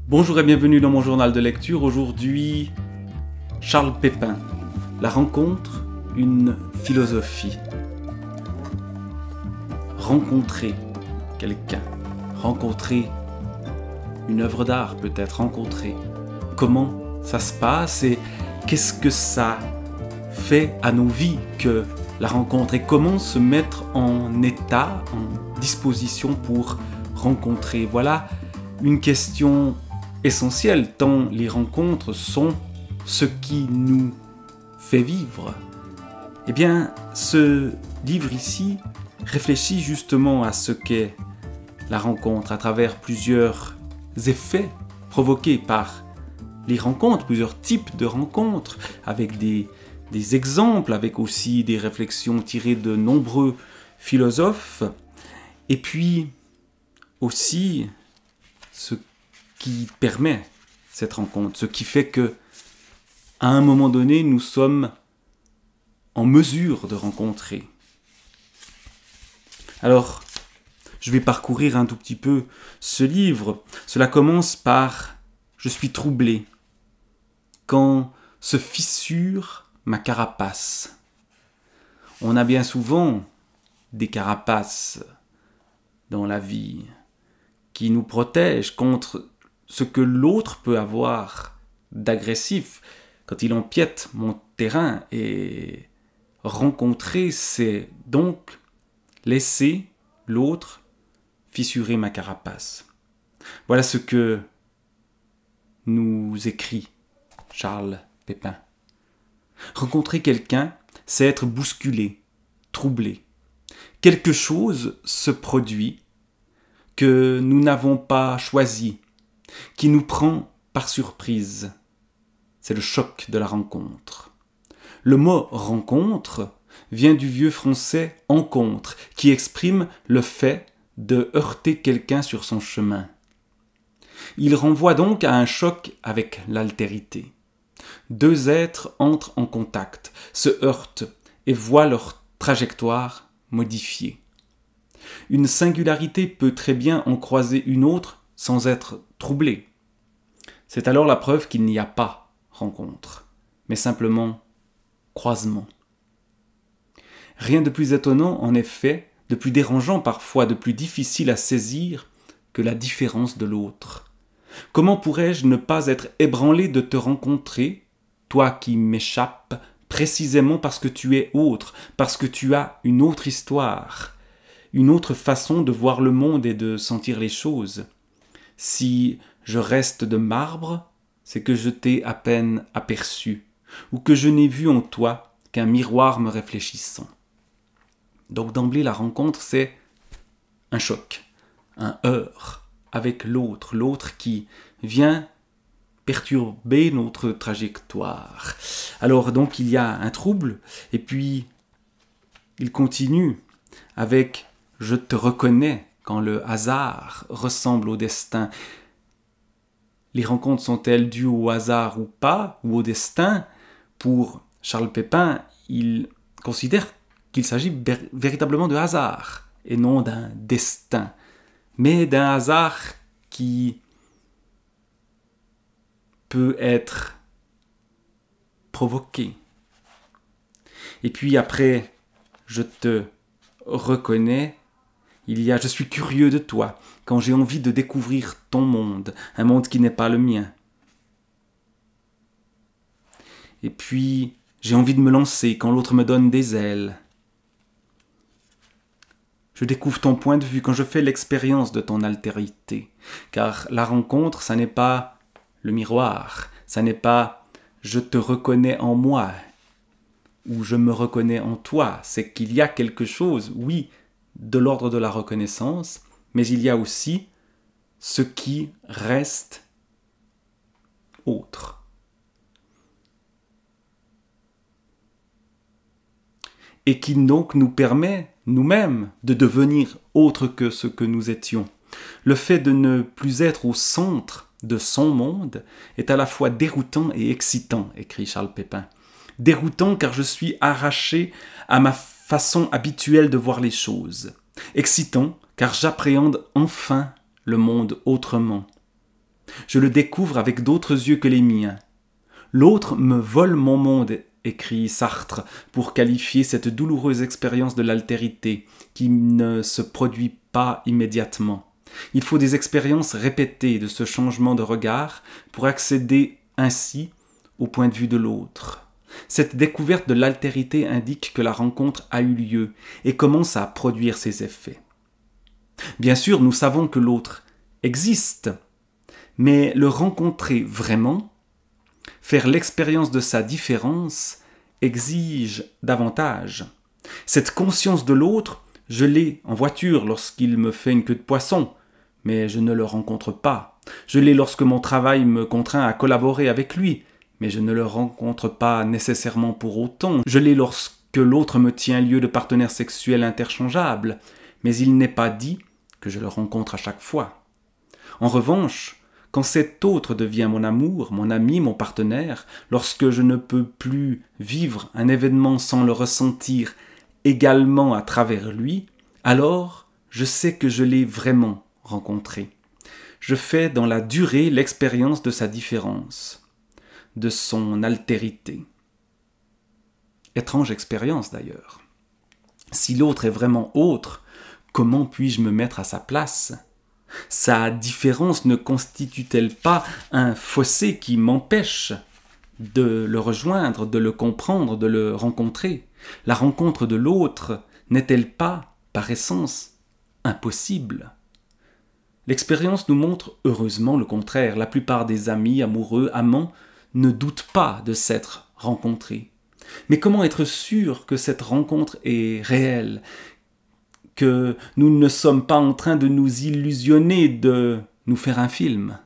Bonjour et bienvenue dans mon journal de lecture. Aujourd'hui, Charles Pépin. La rencontre, une philosophie. Rencontrer quelqu'un, rencontrer une œuvre d'art peut-être, rencontrer. Comment ça se passe et qu'est-ce que ça fait à nos vies que la rencontre et comment se mettre en état, en disposition pour rencontrer. Voilà une question essentielle tant les rencontres sont ce qui nous fait vivre. Eh bien, ce livre ici réfléchit justement à ce qu'est la rencontre à travers plusieurs effets provoqués par les rencontres, plusieurs types de rencontres, avec des exemples, avec aussi des réflexions tirées de nombreux philosophes, et puis aussi ce qui permet cette rencontre, ce qui fait que à un moment donné, nous sommes en mesure de rencontrer. Alors, je vais parcourir un tout petit peu ce livre. Cela commence par « Je suis troublé quand se fissure ma carapace ». On a bien souvent des carapaces dans la vie qui nous protègent contre ce que l'autre peut avoir d'agressif quand il empiète mon terrain. Et rencontrer, c'est donc laisser l'autre fissurer ma carapace. Voilà ce que nous écrit Charles Pépin. Rencontrer quelqu'un, c'est être bousculé, troublé. Quelque chose se produit que nous n'avons pas choisi, qui nous prend par surprise. C'est le choc de la rencontre. Le mot « rencontre » vient du vieux français « encontre » qui exprime le fait de heurter quelqu'un sur son chemin. Il renvoie donc à un choc avec l'altérité. Deux êtres entrent en contact, se heurtent et voient leur trajectoire modifiée. Une singularité peut très bien en croiser une autre sans être troublée. C'est alors la preuve qu'il n'y a pas rencontre, mais simplement croisement. Rien de plus étonnant, en effet, de plus dérangeant parfois, de plus difficile à saisir que la différence de l'autre. Comment pourrais-je ne pas être ébranlé de te rencontrer, toi qui m'échappes, précisément parce que tu es autre, parce que tu as une autre histoire, une autre façon de voir le monde et de sentir les choses. Si je reste de marbre, c'est que je t'ai à peine aperçu, ou que je n'ai vu en toi qu'un miroir me réfléchissant. Donc d'emblée, la rencontre, c'est un choc, un heurt avec l'autre, l'autre qui vient perturber notre trajectoire. Alors donc il y a un trouble, et puis il continue avec « Je te reconnais » quand le hasard ressemble au destin. Les rencontres sont-elles dues au hasard ou pas, ou au destin? Pour Charles Pépin, il considère qu'il s'agit véritablement de hasard, et non d'un destin, mais d'un hasard qui peut être provoqué. Et puis après, je te reconnais, il y a « je suis curieux de toi » quand j'ai envie de découvrir ton monde, un monde qui n'est pas le mien. Et puis, j'ai envie de me lancer quand l'autre me donne des ailes. Je découvre ton point de vue quand je fais l'expérience de ton altérité. Car la rencontre, ça n'est pas le miroir, ça n'est pas « je te reconnais en moi » ou « je me reconnais en toi ». C'est qu'il y a quelque chose, oui, de l'ordre de la reconnaissance, mais il y a aussi ce qui reste autre. Et qui donc nous permet, nous-mêmes, de devenir autre que ce que nous étions. Le fait de ne plus être au centre de son monde est à la fois déroutant et excitant, écrit Charles Pépin. Déroutant car je suis arraché à ma façon habituelle de voir les choses. Excitant car j'appréhende enfin le monde autrement. Je le découvre avec d'autres yeux que les miens. L'autre me vole mon monde, écrit Sartre, pour qualifier cette douloureuse expérience de l'altérité qui ne se produit pas immédiatement. Il faut des expériences répétées de ce changement de regard pour accéder ainsi au point de vue de l'autre. Cette découverte de l'altérité indique que la rencontre a eu lieu et commence à produire ses effets. Bien sûr, nous savons que l'autre existe, mais le rencontrer vraiment, faire l'expérience de sa différence, exige davantage. Cette conscience de l'autre, je l'ai en voiture lorsqu'il me fait une queue de poisson, mais je ne le rencontre pas. Je l'ai lorsque mon travail me contraint à collaborer avec lui, mais je ne le rencontre pas nécessairement pour autant. Je l'ai lorsque l'autre me tient lieu de partenaire sexuel interchangeable, mais il n'est pas dit que je le rencontre à chaque fois. En revanche, quand cet autre devient mon amour, mon ami, mon partenaire, lorsque je ne peux plus vivre un événement sans le ressentir également à travers lui, alors je sais que je l'ai vraiment rencontré. Je fais dans la durée l'expérience de sa différence, de son altérité. Étrange expérience d'ailleurs. Si l'autre est vraiment autre, comment puis-je me mettre à sa place ? Sa différence ne constitue-t-elle pas un fossé qui m'empêche de le rejoindre, de le comprendre, de le rencontrer ? La rencontre de l'autre n'est-elle pas, par essence, impossible ? L'expérience nous montre heureusement le contraire. La plupart des amis, amoureux, amants ne doutent pas de s'être rencontrés. Mais comment être sûr que cette rencontre est réelle ? Que nous ne sommes pas en train de nous illusionner, de nous faire un film.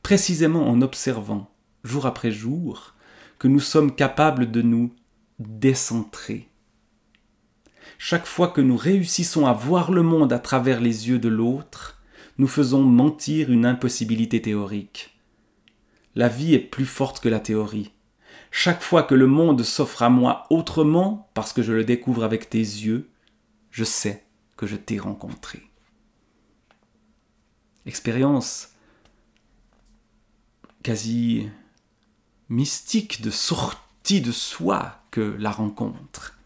Précisément en observant, jour après jour, que nous sommes capables de nous décentrer. Chaque fois que nous réussissons à voir le monde à travers les yeux de l'autre, nous faisons mentir une impossibilité théorique. La vie est plus forte que la théorie. Chaque fois que le monde s'offre à moi autrement, parce que je le découvre avec tes yeux, je sais que je t'ai rencontré. Expérience quasi mystique de sortie de soi que la rencontre.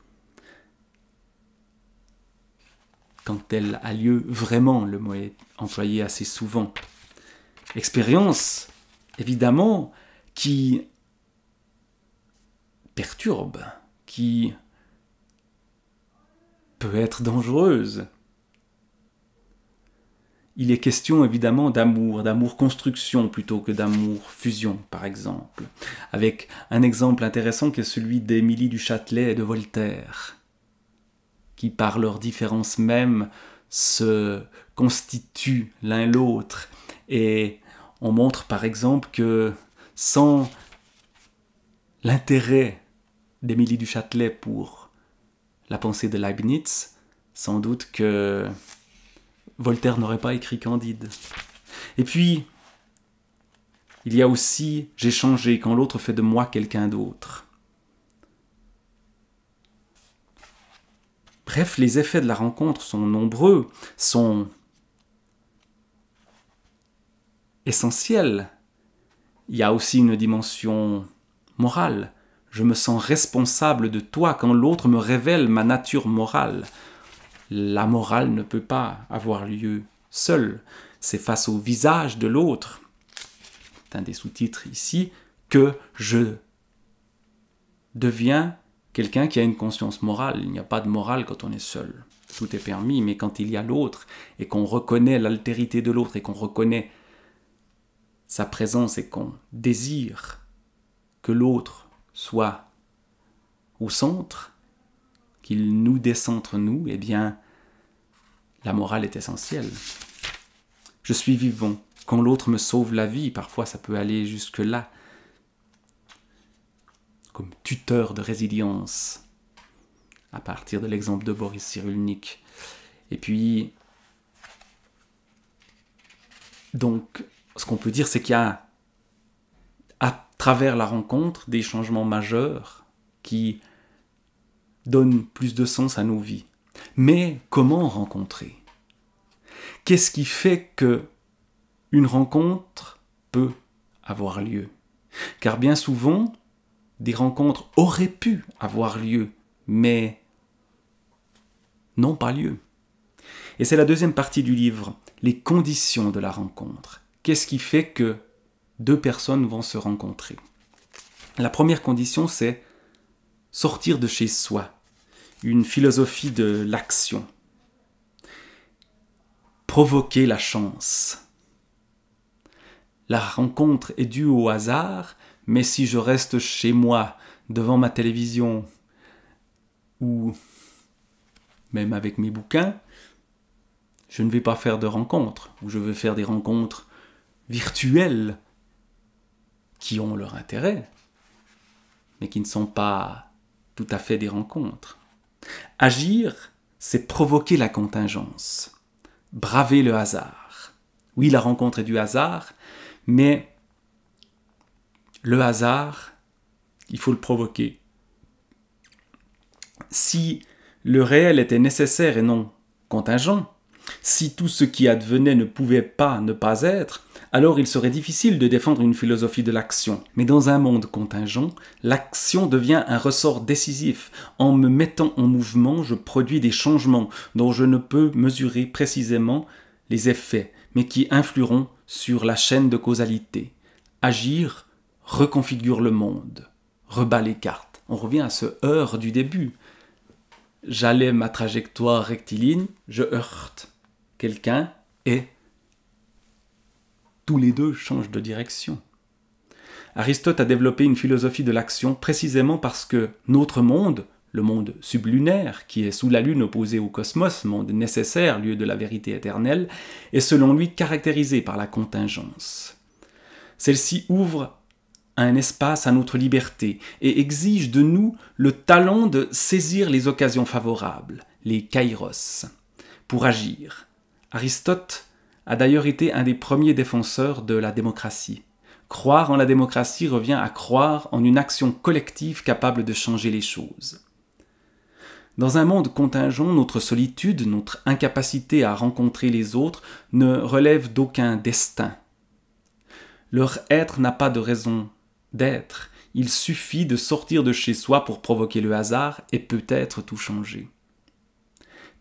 Quand elle a lieu vraiment, le mot est employé assez souvent. Expérience, évidemment, qui perturbe, qui peut être dangereuse. Il est question évidemment d'amour construction plutôt que d'amour fusion, par exemple, avec un exemple intéressant qui est celui d'Émilie du Châtelet et de Voltaire, qui par leurs différences mêmes se constituent l'un l'autre. Et on montre par exemple que sans l'intérêt d'Émilie du Châtelet pour la pensée de Leibniz, sans doute que Voltaire n'aurait pas écrit Candide. Et puis, il y a aussi « j'ai changé » quand l'autre fait de moi quelqu'un d'autre. Bref, les effets de la rencontre sont nombreux, sont essentiels. Il y a aussi une dimension morale. Je me sens responsable de toi quand l'autre me révèle ma nature morale. La morale ne peut pas avoir lieu seule. C'est face au visage de l'autre, c'est un des sous-titres ici, que je deviens quelqu'un qui a une conscience morale. Il n'y a pas de morale quand on est seul. Tout est permis, mais quand il y a l'autre et qu'on reconnaît l'altérité de l'autre et qu'on reconnaît sa présence et qu'on désire que l'autre soit au centre, qu'il nous décentre nous, eh bien, la morale est essentielle. Je suis vivant. Quand l'autre me sauve la vie, parfois ça peut aller jusque-là, comme tuteur de résilience, à partir de l'exemple de Boris Cyrulnik. Et puis, donc, ce qu'on peut dire, c'est qu'il y a à travers la rencontre des changements majeurs qui donnent plus de sens à nos vies. Mais comment rencontrer ? Qu'est-ce qui fait que une rencontre peut avoir lieu. Car bien souvent, des rencontres auraient pu avoir lieu, mais n'ont pas lieu. Et c'est la deuxième partie du livre, les conditions de la rencontre. Qu'est-ce qui fait que deux personnes vont se rencontrer? La première condition, c'est sortir de chez soi, une philosophie de l'action. Provoquer la chance. La rencontre est due au hasard, mais si je reste chez moi, devant ma télévision, ou même avec mes bouquins, je ne vais pas faire de rencontres, ou je vais faire des rencontres virtuelles qui ont leur intérêt, mais qui ne sont pas tout à fait des rencontres. Agir, c'est provoquer la contingence, braver le hasard. Oui, la rencontre est du hasard, mais le hasard, il faut le provoquer. Si le réel était nécessaire et non contingent, si tout ce qui advenait ne pouvait pas ne pas être, alors il serait difficile de défendre une philosophie de l'action. Mais dans un monde contingent, l'action devient un ressort décisif. En me mettant en mouvement, je produis des changements dont je ne peux mesurer précisément les effets, mais qui influeront sur la chaîne de causalité. Agir reconfigure le monde, rebat les cartes. On revient à ce heurt du début. J'allais ma trajectoire rectiligne, je heurte quelqu'un et tous les deux changent de direction. Aristote a développé une philosophie de l'action précisément parce que notre monde, le monde sublunaire, qui est sous la lune opposé au cosmos, monde nécessaire, lieu de la vérité éternelle, est selon lui caractérisé par la contingence. Celle-ci ouvre un espace à notre liberté et exige de nous le talent de saisir les occasions favorables, les kairos, pour agir. Aristote a d'ailleurs été un des premiers défenseurs de la démocratie. Croire en la démocratie revient à croire en une action collective capable de changer les choses. Dans un monde contingent, notre solitude, notre incapacité à rencontrer les autres ne relève d'aucun destin. Leur être n'a pas de raison d'être. Il suffit de sortir de chez soi pour provoquer le hasard et peut-être tout changer.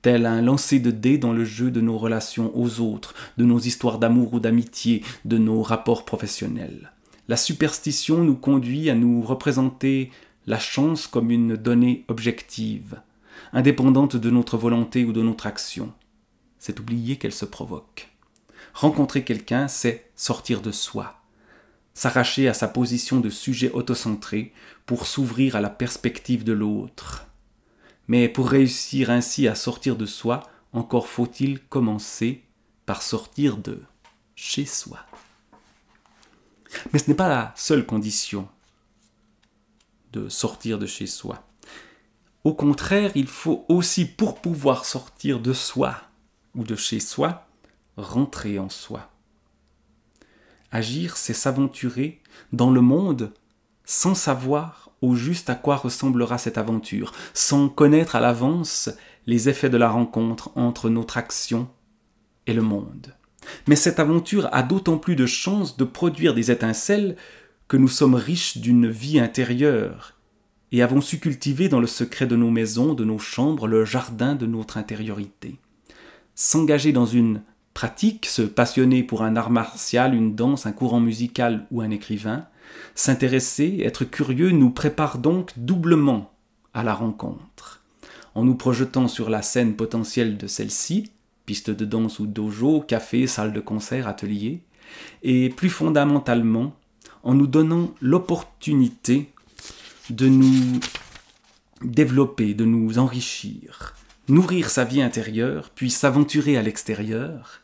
Tel un lancer de dés dans le jeu de nos relations aux autres, de nos histoires d'amour ou d'amitié, de nos rapports professionnels. La superstition nous conduit à nous représenter la chance comme une donnée objective, indépendante de notre volonté ou de notre action. C'est oublier qu'elle se provoque. Rencontrer quelqu'un, c'est sortir de soi, s'arracher à sa position de sujet autocentré pour s'ouvrir à la perspective de l'autre. Mais pour réussir ainsi à sortir de soi, encore faut-il commencer par sortir de chez soi. Mais ce n'est pas la seule condition de sortir de chez soi. Au contraire, il faut aussi, pour pouvoir sortir de soi ou de chez soi, rentrer en soi. Agir, c'est s'aventurer dans le monde sans savoir au juste à quoi ressemblera cette aventure, sans connaître à l'avance les effets de la rencontre entre notre action et le monde. Mais cette aventure a d'autant plus de chances de produire des étincelles que nous sommes riches d'une vie intérieure et avons su cultiver dans le secret de nos maisons, de nos chambres, le jardin de notre intériorité. S'engager dans une pratique, se passionner pour un art martial, une danse, un courant musical ou un écrivain, s'intéresser, être curieux nous prépare donc doublement à la rencontre. En nous projetant sur la scène potentielle de celle-ci, piste de danse ou dojo, café, salle de concert, atelier, et plus fondamentalement, en nous donnant l'opportunité de nous développer, de nous enrichir, nourrir sa vie intérieure, puis s'aventurer à l'extérieur,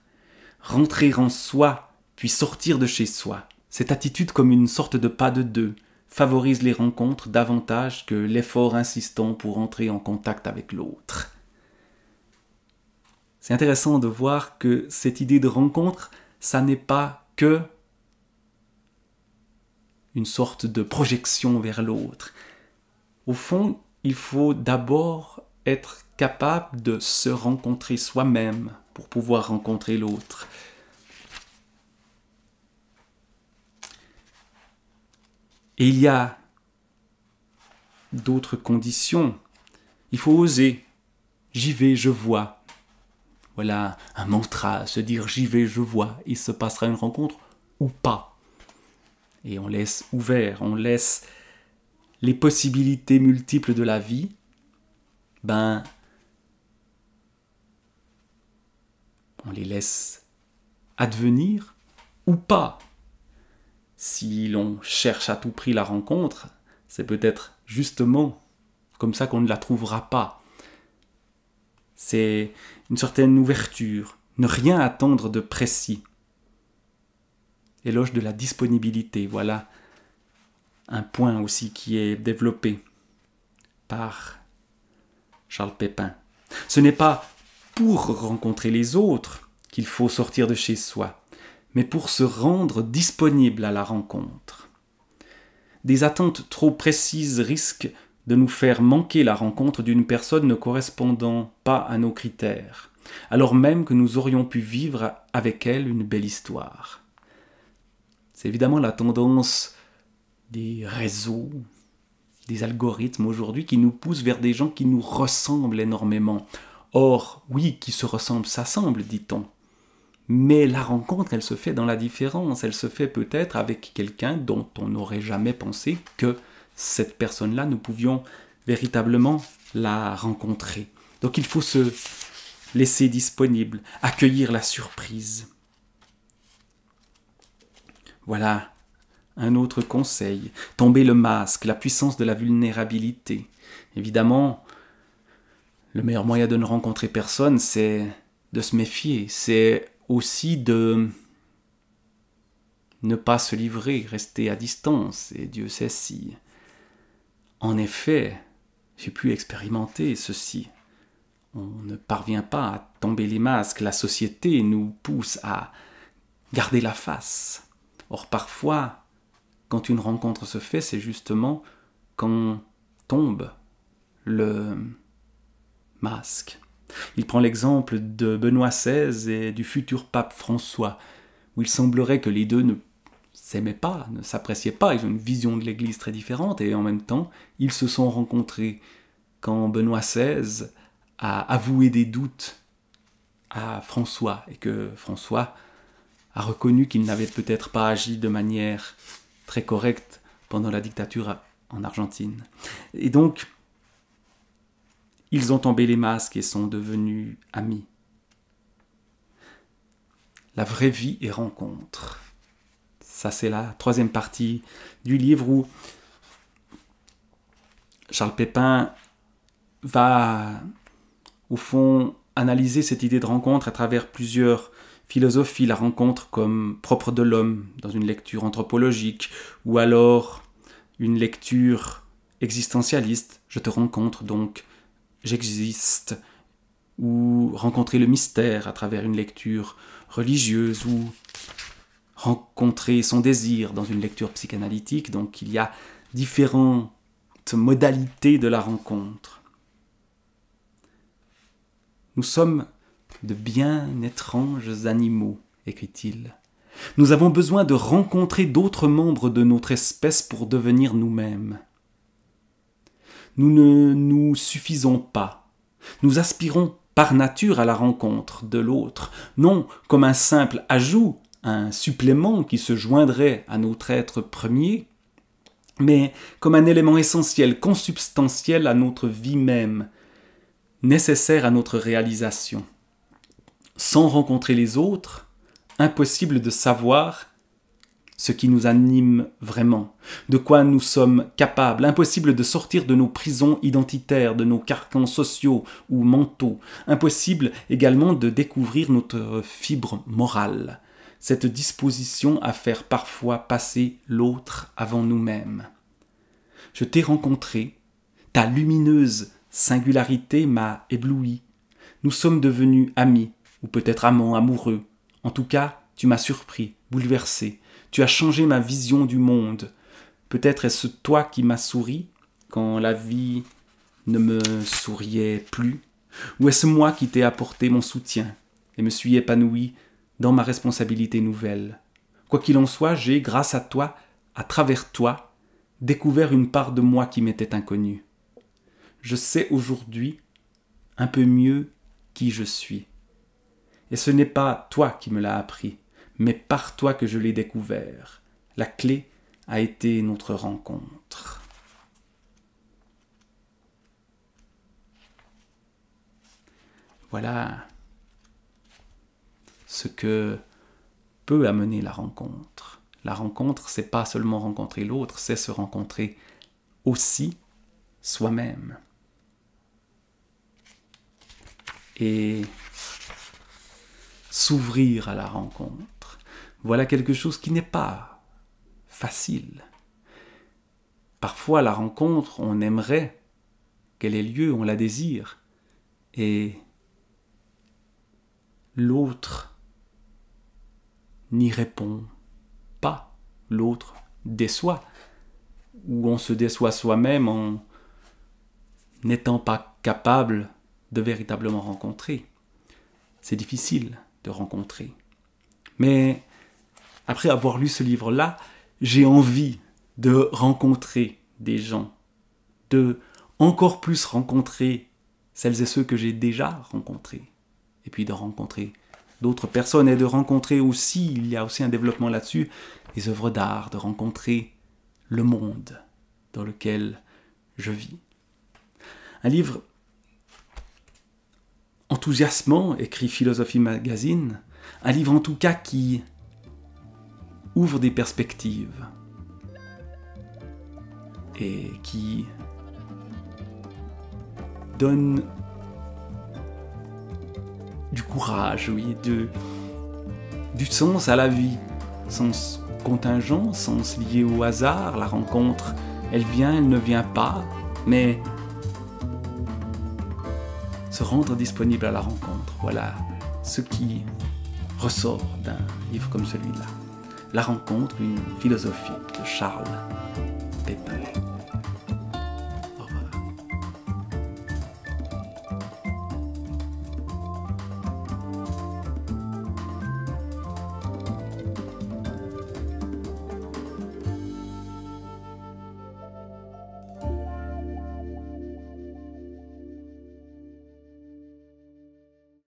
rentrer en soi, puis sortir de chez soi. Cette attitude, comme une sorte de pas de deux, favorise les rencontres davantage que l'effort insistant pour entrer en contact avec l'autre. C'est intéressant de voir que cette idée de rencontre, ça n'est pas que une sorte de projection vers l'autre. Au fond, il faut d'abord être capable de se rencontrer soi-même pour pouvoir rencontrer l'autre. Et il y a d'autres conditions. Il faut oser. J'y vais, je vois. Voilà un mantra, se dire j'y vais, je vois. Il se passera une rencontre ou pas. Et on laisse ouvert, on laisse les possibilités multiples de la vie, on les laisse advenir ou pas. Si l'on cherche à tout prix la rencontre, c'est peut-être justement comme ça qu'on ne la trouvera pas. C'est une certaine ouverture, ne rien attendre de précis. Éloge de la disponibilité, voilà un point aussi qui est développé par Charles Pépin. Ce n'est pas pour rencontrer les autres qu'il faut sortir de chez soi, mais pour se rendre disponible à la rencontre. Des attentes trop précises risquent de nous faire manquer la rencontre d'une personne ne correspondant pas à nos critères, alors même que nous aurions pu vivre avec elle une belle histoire. C'est évidemment la tendance des réseaux, des algorithmes aujourd'hui qui nous poussent vers des gens qui nous ressemblent énormément. Or, oui, qui se ressemblent, s'assemblent, dit-on. Mais la rencontre, elle se fait dans la différence. Elle se fait peut-être avec quelqu'un dont on n'aurait jamais pensé que cette personne-là, nous pouvions véritablement la rencontrer. Donc il faut se laisser disponible, accueillir la surprise. Voilà un autre conseil, tomber le masque, la puissance de la vulnérabilité. Évidemment, le meilleur moyen de ne rencontrer personne, c'est de se méfier, c'est aussi de ne pas se livrer, rester à distance, et Dieu sait si. En effet, j'ai pu expérimenter ceci. On ne parvient pas à tomber les masques, la société nous pousse à garder la face. Or parfois, quand une rencontre se fait, c'est justement quand tombe le masque. Il prend l'exemple de Benoît XVI et du futur pape François, où il semblerait que les deux ne s'aimaient pas, ne s'appréciaient pas, ils ont une vision de l'Église très différente, et en même temps, ils se sont rencontrés quand Benoît XVI a avoué des doutes à François, et que François a reconnu qu'il n'avait peut-être pas agi de manière très correcte pendant la dictature en Argentine. Et donc, ils ont tombé les masques et sont devenus amis. La vraie vie et rencontre. Ça, c'est la troisième partie du livre où Charles Pépin va, au fond, analyser cette idée de rencontre à travers plusieurs philosophies, la rencontre comme propre de l'homme, dans une lecture anthropologique, ou alors une lecture existentialiste, je te rencontre donc, j'existe, ou rencontrer le mystère à travers une lecture religieuse, ou rencontrer son désir dans une lecture psychanalytique. Donc il y a différentes modalités de la rencontre. Nous sommes de bien étranges animaux, écrit-il. Nous avons besoin de rencontrer d'autres membres de notre espèce pour devenir nous-mêmes. Nous ne nous suffisons pas. Nous aspirons par nature à la rencontre de l'autre, non comme un simple ajout, un supplément qui se joindrait à notre être premier, mais comme un élément essentiel, consubstantiel à notre vie même, nécessaire à notre réalisation. Sans rencontrer les autres, impossible de savoir ce qui nous anime vraiment, de quoi nous sommes capables, impossible de sortir de nos prisons identitaires, de nos carcans sociaux ou mentaux, impossible également de découvrir notre fibre morale, cette disposition à faire parfois passer l'autre avant nous-mêmes. Je t'ai rencontré, ta lumineuse singularité m'a ébloui, nous sommes devenus amis, ou peut-être amants, amoureux. En tout cas, tu m'as surpris, bouleversé. Tu as changé ma vision du monde. Peut-être est-ce toi qui m'as souri quand la vie ne me souriait plus. Ou est-ce moi qui t'ai apporté mon soutien et me suis épanoui dans ma responsabilité nouvelle. Quoi qu'il en soit, j'ai, grâce à toi, à travers toi, découvert une part de moi qui m'était inconnue. Je sais aujourd'hui un peu mieux qui je suis. Et ce n'est pas toi qui me l'as appris, mais par toi que je l'ai découvert. La clé a été notre rencontre. Voilà ce que peut amener la rencontre. La rencontre, c'est pas seulement rencontrer l'autre, c'est se rencontrer aussi soi-même. Et s'ouvrir à la rencontre. Voilà quelque chose qui n'est pas facile. Parfois, la rencontre, on aimerait qu'elle ait lieu, on la désire. Et l'autre n'y répond pas. L'autre déçoit. Ou on se déçoit soi-même en n'étant pas capable de véritablement rencontrer. C'est difficile de rencontrer. Mais après avoir lu ce livre-là, j'ai envie de rencontrer des gens, de encore plus rencontrer celles et ceux que j'ai déjà rencontrés, et puis de rencontrer d'autres personnes, et de rencontrer aussi, il y a aussi un développement là-dessus, les œuvres d'art, de rencontrer le monde dans lequel je vis. Un livre enthousiasmant, écrit Philosophie Magazine, un livre en tout cas qui ouvre des perspectives et qui donne du courage, oui, du sens à la vie, sens contingent, sens lié au hasard. La rencontre, elle vient, elle ne vient pas, mais se rendre disponible à la rencontre, voilà ce qui ressort d'un livre comme celui-là. La rencontre, une philosophie de Charles Pépin.